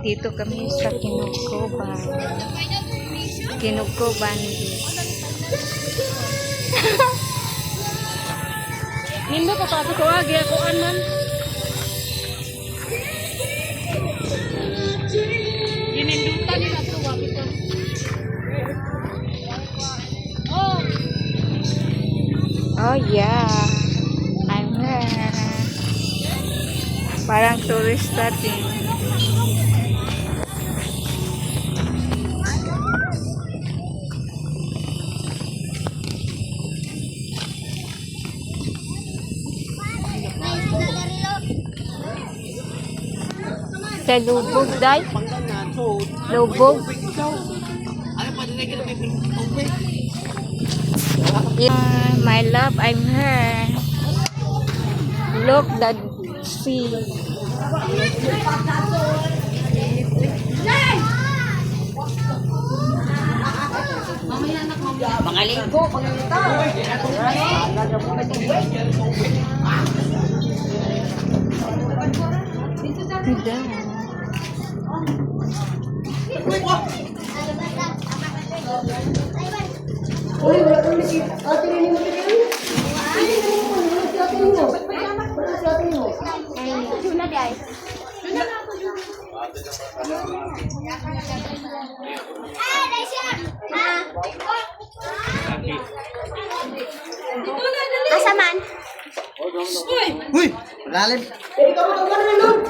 Dito kami sa Kinugkoban. Kinugkoban. Nindo pa pa ko agi ako man. Ginindutan nila to wa bito. Oh. Oh yeah. I'm here. Parang turista din. Sa lubog, day? Lubog? Yeah, my love, I'm here. Look the sea. Mga linggo, pagkita. Ganda. Uy, wala kang nasi. Ate rin mo rin. Tuna guys. Asaman. Uy, lalim. Ikaw mo ka rin nun.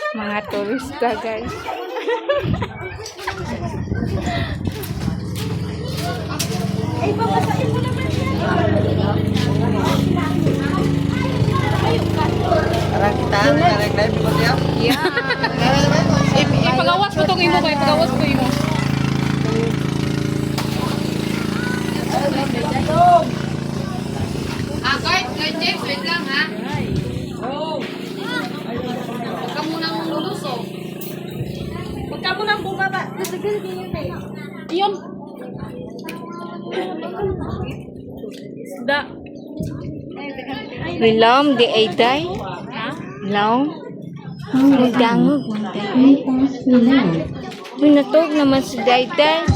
Mga turista, guys. Ay, papasain mo naman siya. Parang kita, karang dahil mo siya. Yeah. Ipagawas mo tong imo ba? Ipagawas ko imo. Guys, James, wait lang ha. Huwag ka munang lulusog. Huwag ka munang bumaba. Iyon. Da. Wilom di Ayday. Wilom. Magdangog. Pinatog naman si Dayday.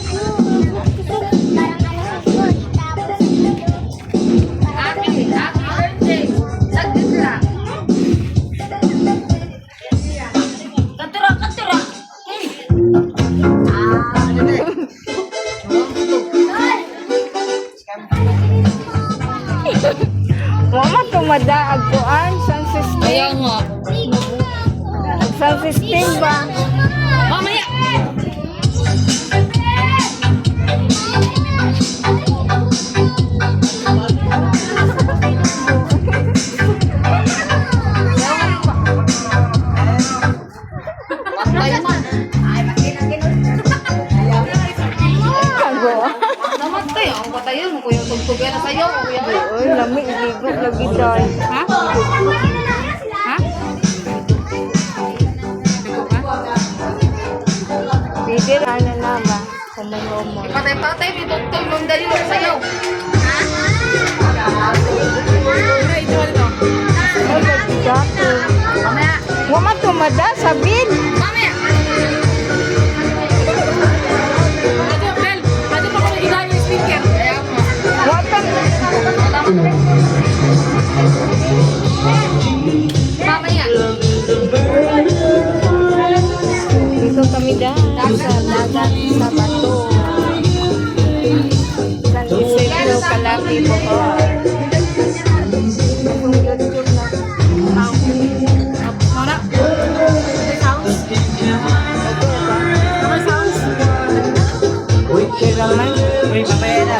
Mama tumadaag kuan sound system. Kaya nga. Sound system ba? Mamaya. Kago. Namatay ang batayon mo yung tugtugan na sayo. Oy, lami iligo lagi day. Ha? Ha? Bigil ana na ba? Kumulomon. Patay-patay dito tulong dali mo sayo. Ha? Ay, ito dito. Ay, gato. Mamaya. Mama tumada sabin. Mamaya. Ato, Bel. Ato pa ko ilalim yung speaker. Kaya mo. Watan. Mamaya. Dito kami dahil sa dagat sa bato. San Isidro, Calapi, Bohol. Kung YouTube na. Mana? Sounds? Ano sounds? Kailangan. Uy, mamaya na.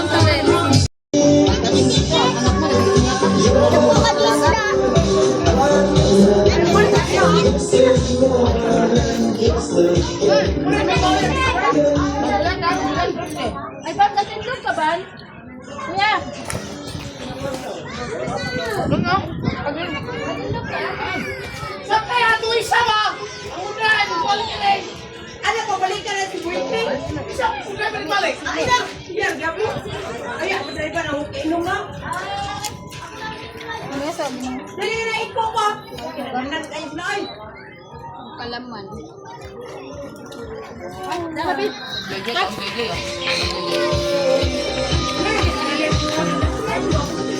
Ay, ba't natindog ka ba? Kuya! Ano? Saan kaya ito isa ba? Ang unahan, balik ka rin! Ano ko, balik ka rin si Whitney? Isa ko kung gabalik balik! Ay na! Yan, gabi! Ay, madali ba na hukinom na? Ano sabi mo? Dali na ikaw ba? Palaman. Gigi, oh.